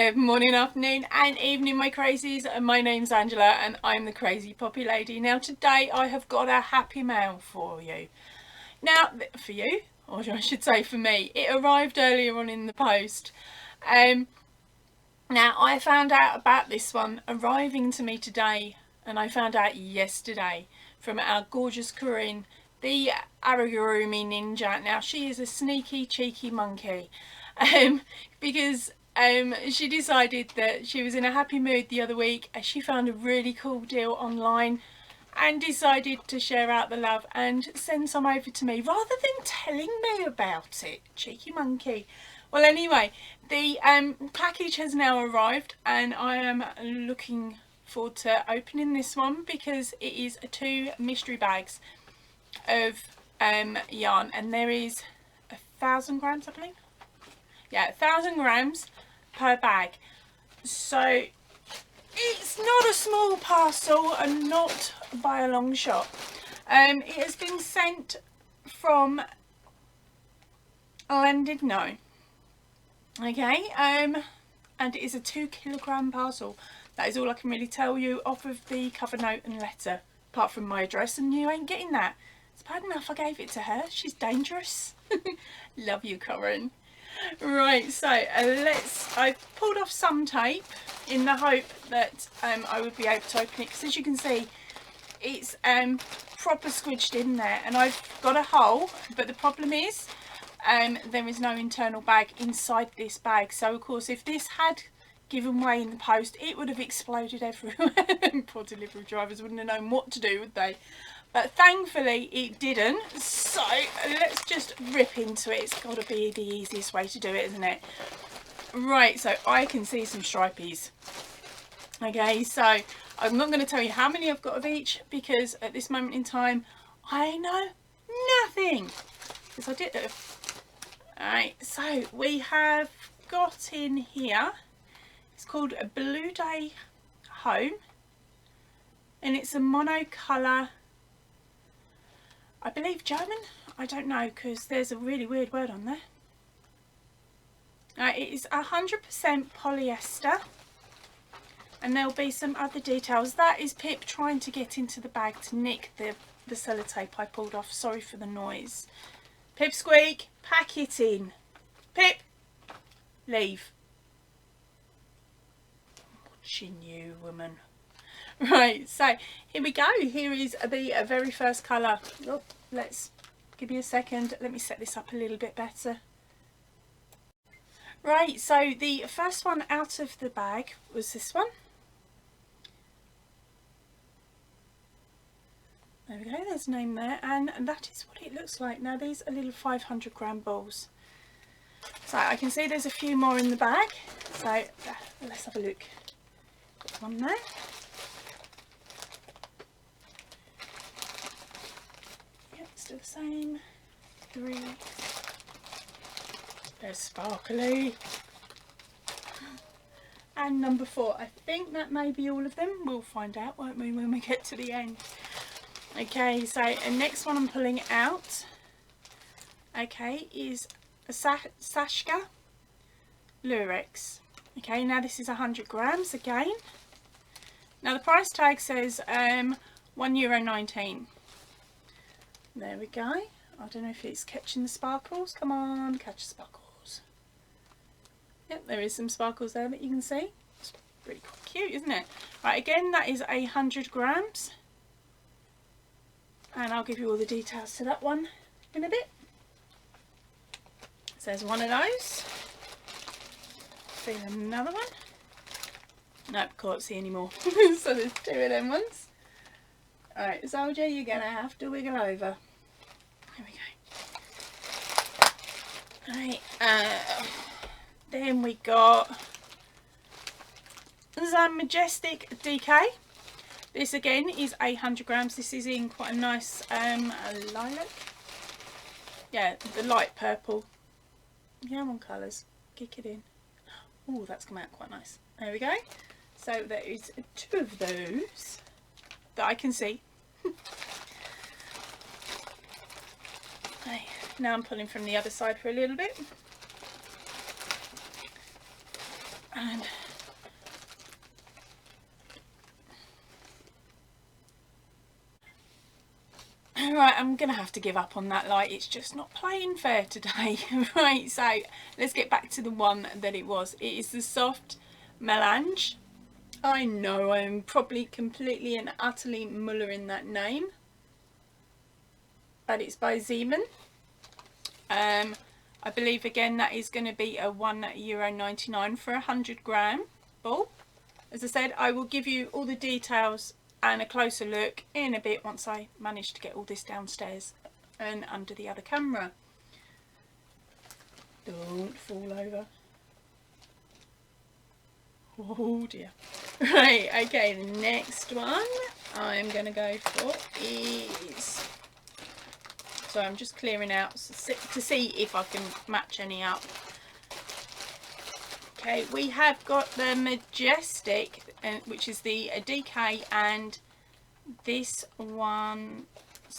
Good morning, afternoon and evening, my crazies. My name's Angela and I'm the Crazy Poppy Lady. Now today I have got a happy mail for you. Now, for you, or I should say for me, it arrived earlier on in the post. Now I found out about this one arriving to me today, and I found out yesterday from our gorgeous Corinne, the Aragurumi Ninja. Now she is a sneaky, cheeky monkey, because she decided that she was in a happy mood the other week as she found a really cool deal online and decided to share out the love and send some over to me rather than telling me about it. Cheeky monkey. Well, anyway, the package has now arrived and I am looking forward to opening this one because it is 2 mystery bags of yarn, and there is 1,000 grams, I believe. Yeah, 1,000 grams per bag. So it's not a small parcel and not by a long shot. It has been sent from Llandudno. Okay, and it is a 2 kilogram parcel. That is all I can really tell you off of the cover note and letter, apart from my address, and you ain't getting that. It's bad enough I gave it to her. She's dangerous. Love you, Corinne. Right, so I pulled off some tape in the hope that I would be able to open it, because as you can see it's proper squidged in there, and I've got a hole, but the problem is there is no internal bag inside this bag. So of course if this had given way in the post, it would have exploded everywhere. Poor delivery drivers wouldn't have known what to do, would they? But thankfully it didn't. So let's just rip into it. It's got to be the easiest way to do it, isn't it? Right, so I can see some stripies. Okay, so I'm not going to tell you how many I've got of each, because at this moment in time I know nothing, because I did it. Alright, so we have got in here, it's called a Blue Day Home, and it's a monocolour, I believe German, I don't know, because there's a really weird word on there. It is 100% polyester, and there'll be some other details. That is Pip trying to get into the bag to nick the sellotape I pulled off. Sorry for the noise. Pip squeak, pack it in. Pip, leave. Watching you, woman. Right, so here we go. Here is the very first colour. Oh, let's give me a second. Let me set this up a little bit better. Right, so the first one out of the bag was this one. There we go, there's a name there, and that is what it looks like. Now these are little 500 gram balls. So I can see there's a few more in the bag. So let's have a look. Got one there. Yep, still the same. 3. They're sparkly. And number 4. I think that may be all of them. We'll find out, won't we, when we get to the end. Okay, so the next one I'm pulling out, okay, is a Sashka Lurex. Okay, now this is 100 grams again. Now the price tag says €1.19. There we go. I don't know if it's catching the sparkles. Come on, catch the sparkles. Yep, there is some sparkles there that you can see. It's pretty cute, isn't it? Right, again, that is 100 grams. And I'll give you all the details to that one in a bit. So there's one of those. See another one. Nope, can't see anymore. So there's 2 of them ones. Alright, soldier, you're going to have to wiggle over. There we go. Alright, then we got the Majestic DK. This again is 800 grams. This is in quite a nice lilac. Yeah, the light purple. Yeah, I'm on colours. Kick it in. Oh, that's come out quite nice. There we go. So there is 2 of those that I can see. Okay, now I'm pulling from the other side for a little bit. And right, I'm gonna have to give up on that light. It's just not playing fair today. Right, so let's get back to the one that it was. It is the Soft Melange. I know I'm probably completely and utterly mullering that name, but it's by Zeeman. I believe again that is going to be a €1.99 for a 100-gram ball. As I said, I will give you all the details and a closer look in a bit once I manage to get all this downstairs and under the other camera. Don't fall over. Oh dear. Right, okay, the next one I'm going to go for is... So I'm just clearing out to see if I can match any up. Okay, we have got the Majestic, which is the DK, and this one's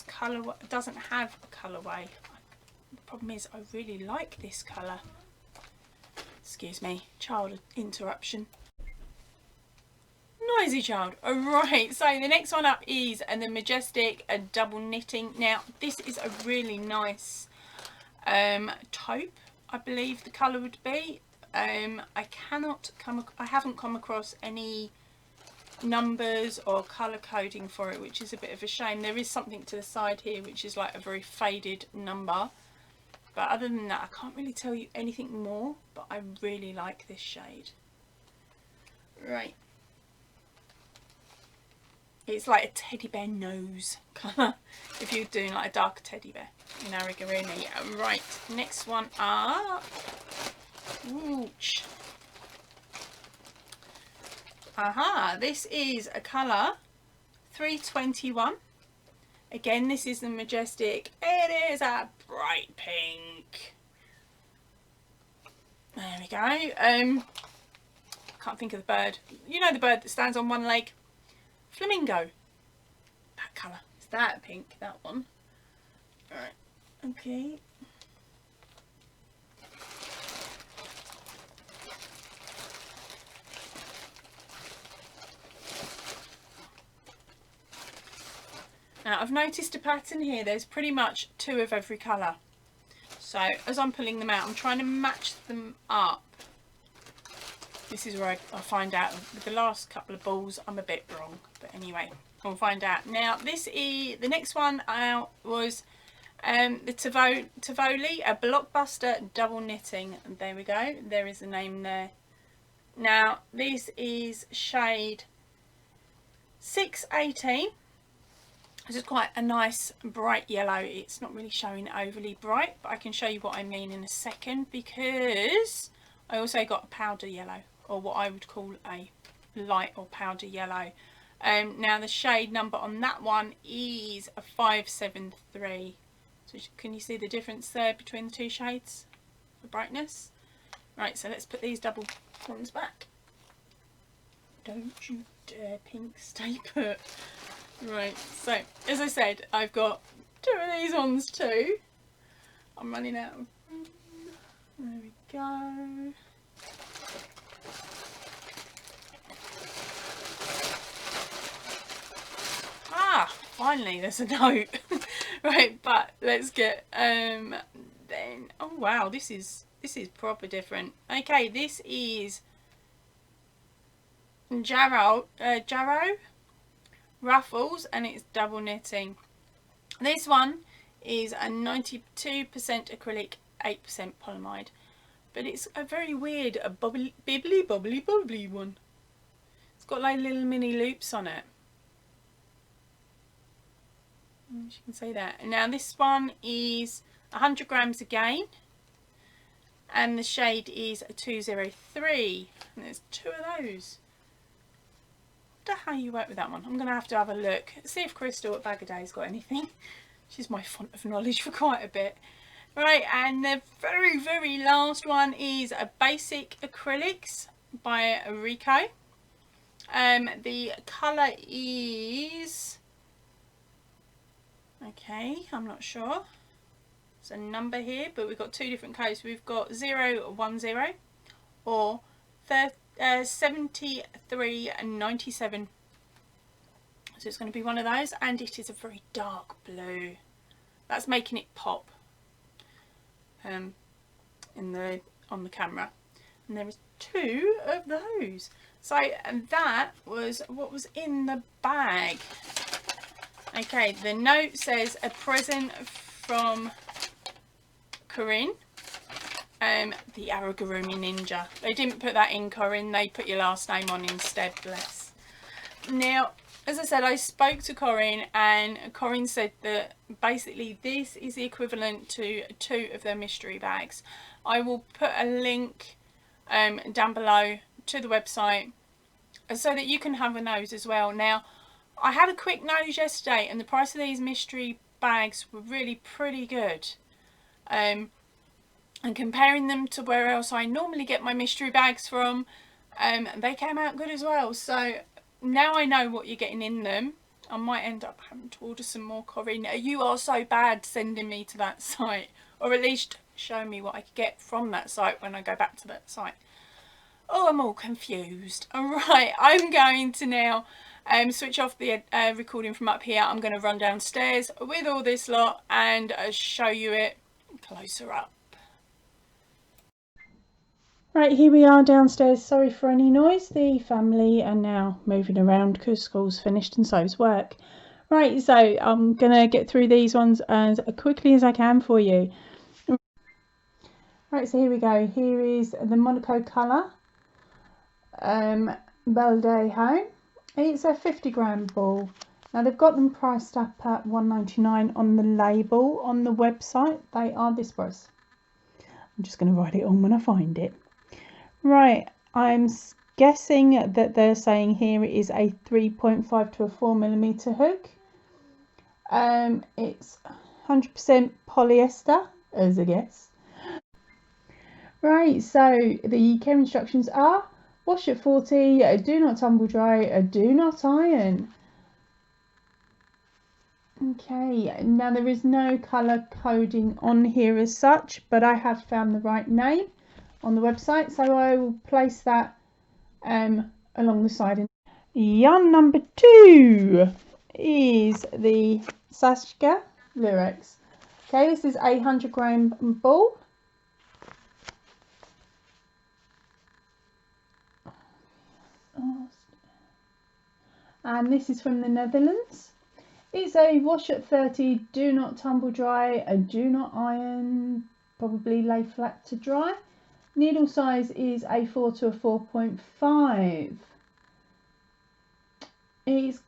colour doesn't have a colourway. The problem is I really like this colour. Excuse me, child interruption. Noisy child. Alright, so the next one up is the Majestic double knitting. Now this is a really nice taupe, I believe the colour would be. I haven't come across any numbers or colour coding for it, which is a bit of a shame. There is something to the side here which is like a very faded number, but other than that I can't really tell you anything more, but I really like this shade. Right. It's like a teddy bear nose colour, if you're doing like a dark teddy bear in Arigurumi. Right, next one up. Ooch. Aha, this is a colour 321. Again, this is the Majestic. It is a bright pink. There we go. Can't think of the bird. You know the bird that stands on one leg? Flamingo. That colour. Is that pink? That one. Alright. Okay. Now I've noticed a pattern here. There's pretty much 2 of every colour. So as I'm pulling them out, I'm trying to match them up. This is where I find out with the last couple of balls I'm a bit wrong, but anyway, we'll find out. Now this is the next one out was the Tivoli, a blockbuster double knitting. And there we go, there is the name there. Now this is shade 618. This is quite a nice bright yellow. It's not really showing overly bright, but I can show you what I mean in a second, because I also got a powder yellow, or what I would call a light or powder yellow. Now the shade number on that one is a 573. So can you see the difference there between the 2 shades for brightness? Right, so let's put these double ones back. Don't you dare, pink, stay put. Right, so as I said, I've got 2 of these ones too. I'm running out of... There we go. Ah, finally there's a note. Right, but let's get then... Oh wow, this is proper different. Okay, this is Jarrow Ruffles, and it's double knitting. This one is a 92% acrylic, 8% polyamide, but it's a very weird, a bubbly one. It's got like little mini loops on it, as you can see that. Now this one is 100 grams again, and the shade is a 203, and there's 2 of those. I wonder how you work with that one. I'm going to have a look, see if Crystal at Bag a Day's got anything. She's my font of knowledge for quite a bit. Right, and the very last one is a Basic Acrylics by Rico. The colour is... Okay, I'm not sure. There's a number here, but we've got 2 different codes. We've got 010 or 73.97. So it's going to be one of those, and it is a very dark blue. That's making it pop on the camera. And there is 2 of those. So, and that was what was in the bag. Okay, the note says a present from Corinne, the Aragorumi ninja. They didn't put that in, Corinne, they put your last name on instead, bless. Now, as I said, I spoke to Corinne, and Corinne said that basically this is the equivalent to 2 of their mystery bags. I will put a link down below to the website so that you can have a nose as well. Now, I had a quick nose yesterday, and the price of these mystery bags were really pretty good. And comparing them to where else I normally get my mystery bags from, they came out good as well. So now I know what you're getting in them. I might end up having to order some more, Corinne. You are so bad sending me to that site, or at least show me what I could get from that site when I go back to that site. Oh, I'm all confused. All right, I'm going to now switch off the recording from up here. I'm going to run downstairs with all this lot and show you it closer up. Right, here we are downstairs. Sorry for any noise. The family are now moving around because school's finished and so's work. Right, so I'm going to get through these ones as quickly as I can for you. Right, so here we go. Here is the Monaco colour Baldejo. It's a 50-gram ball. Now they've got them priced up at $1.99 on the label. On the website they are this price. I'm just going to write it on when I find it. Right, I'm guessing that they're saying here it is a 3.5 to a 4mm hook. It's 100% polyester, as a guess. Right, so the care instructions are: wash at 40, do not tumble dry, do not iron. Okay, now there is no colour coding on here as such, but I have found the right name on the website, so I will place that along the side. Yarn number 2 is the Sashka Lurex. Okay, this is a 100-gram ball. And this is from the Netherlands. It's a wash at 30, do not tumble dry, do not iron, probably lay flat to dry. Needle size is a 4 to a 4.5. It's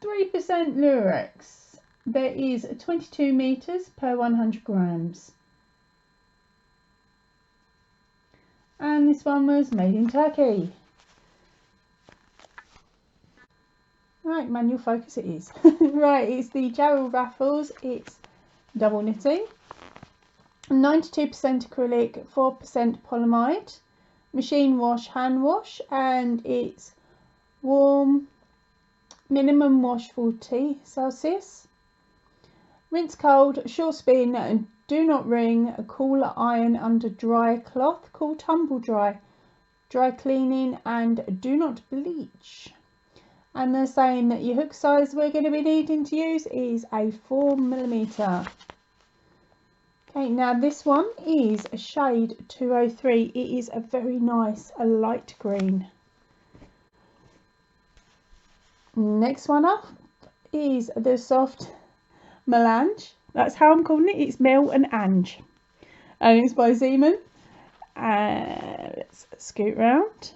3% Lurex. There is 22 meters per 100 grams. And this one was made in Turkey. Right, manual focus it is. Right, it's the Jarrell Raffles. It's double knitting. 92% acrylic, 4% polyamide. Machine wash, hand wash, and it's warm. Minimum wash 40 Celsius. Rinse cold, sure spin, and do not wring. Cool iron under dry cloth. Cool tumble dry. Dry cleaning, and do not bleach. And they're saying that your hook size we're going to be needing to use is a 4mm. Okay, now this one is a shade 203. It is a very nice, a light green. Next one up is the soft melange. That's how I'm calling it. It's Mel and Ange. And it's by Zeman. Let's scoot round.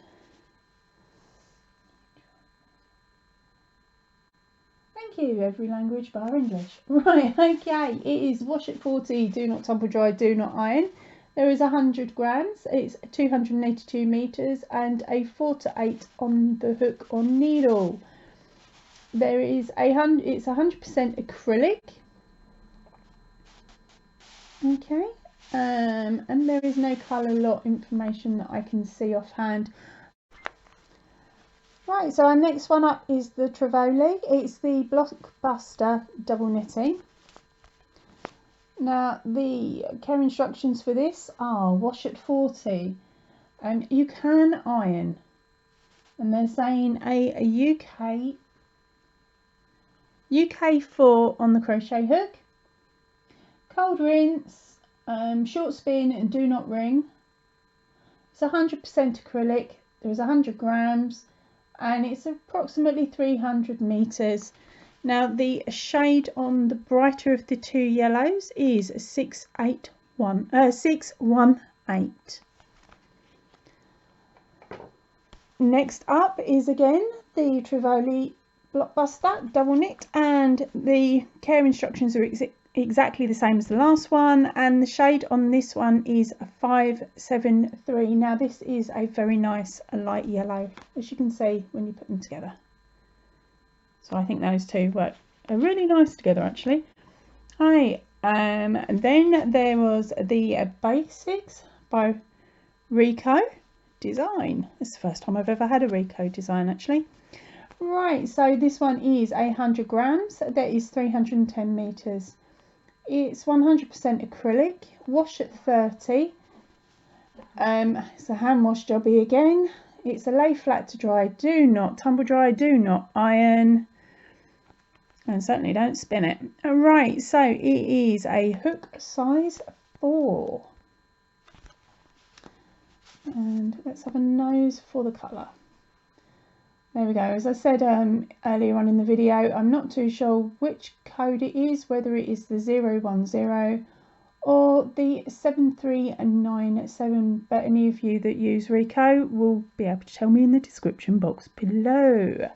Thank you, every language bar English. Right, okay, it is wash at 40, do not tumble dry, do not iron. There is 100 grams, it's 282 meters, and a 4 to 8 on the hook or needle. There is it's 100% acrylic. Okay, and there is no colour lot information that I can see offhand. Right, so our next one up is the Trevoli. It's the Blockbuster double knitting. Now the care instructions for this are wash at 40. You can iron. and they're saying a UK 4 on the crochet hook, cold rinse, short spin and do not ring. It's 100% acrylic. There's 100 grams and it's approximately 300 meters. Now the shade on the brighter of the two yellows is 618. Next up is again the Trivoli Blockbuster double knit, and the care instructions are exactly the same as the last one, and the shade on this one is 573. Now this is a very nice light yellow, as you can see when you put them together. So I think those two work really nice together actually. Hi, and then there was the Basics by Rico design. It's the first time I've ever had a Rico design actually. Right, so this one is 100 grams. That is 310 meters. It's 100% acrylic. Wash at 30. It's a hand wash jobby again. It's a lay flat to dry. Do not tumble dry. Do not iron. And certainly don't spin it. Right, so it is a hook size 4. And let's have a nose for the colour. There we go. As I said earlier on in the video, I'm not too sure which code it is, whether it is the 010 or the 7397, but any of you that use Rico will be able to tell me in the description box below.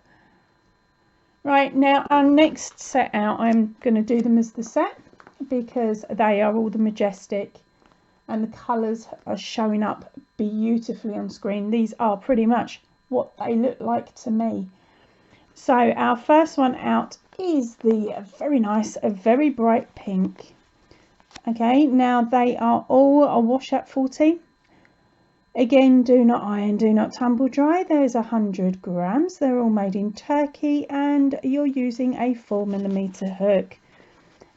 Right, now our next set out, I'm going to do them as the set because they are all the majestic and the colours are showing up beautifully on screen. These are pretty much what they look like to me. So our first one out is the very nice, a very bright pink. Okay, now they are all a wash at 40. Again, do not iron, do not tumble dry. There's 100 grams. They're all made in Turkey and you're using a 4mm hook.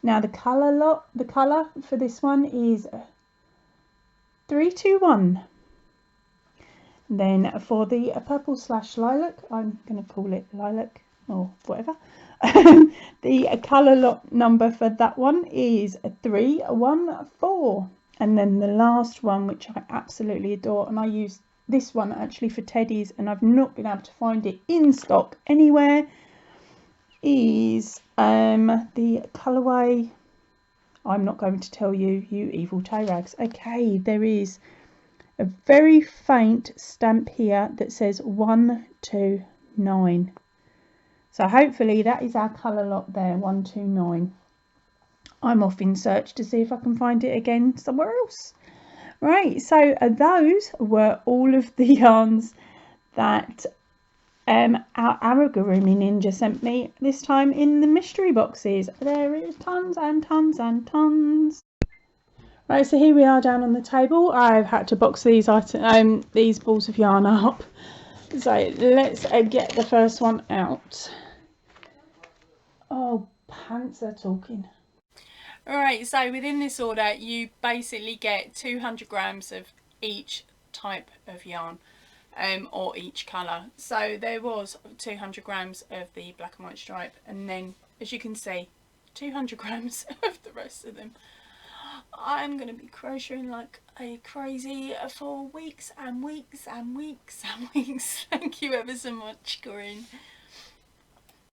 Now the colour for this one is 321. Then for the purple / lilac, I'm going to call it lilac or whatever. The colour lot number for that one is 314. And then the last one, which I absolutely adore, and I use this one actually for teddies and I've not been able to find it in stock anywhere, is the colourway. I'm not going to tell you, you evil toe rags. Okay, there is a very faint stamp here that says 129. So hopefully that is our colour lot there, 129. I'm off in search to see if I can find it again somewhere else. Right, so those were all of the yarns that our Amigurumi Ninja sent me this time in the mystery boxes. There is tons and tons and tons. Right, so here we are down on the table. I've had to box these these balls of yarn up. So let's get the first one out. Oh, pants are talking. Alright, so within this order you basically get 200 grams of each type of yarn, or each colour. So there was 200 grams of the black and white stripe, and then as you can see 200 grams of the rest of them. I'm going to be crocheting like a crazy for weeks and weeks and weeks and weeks. Thank you ever so much, Corinne.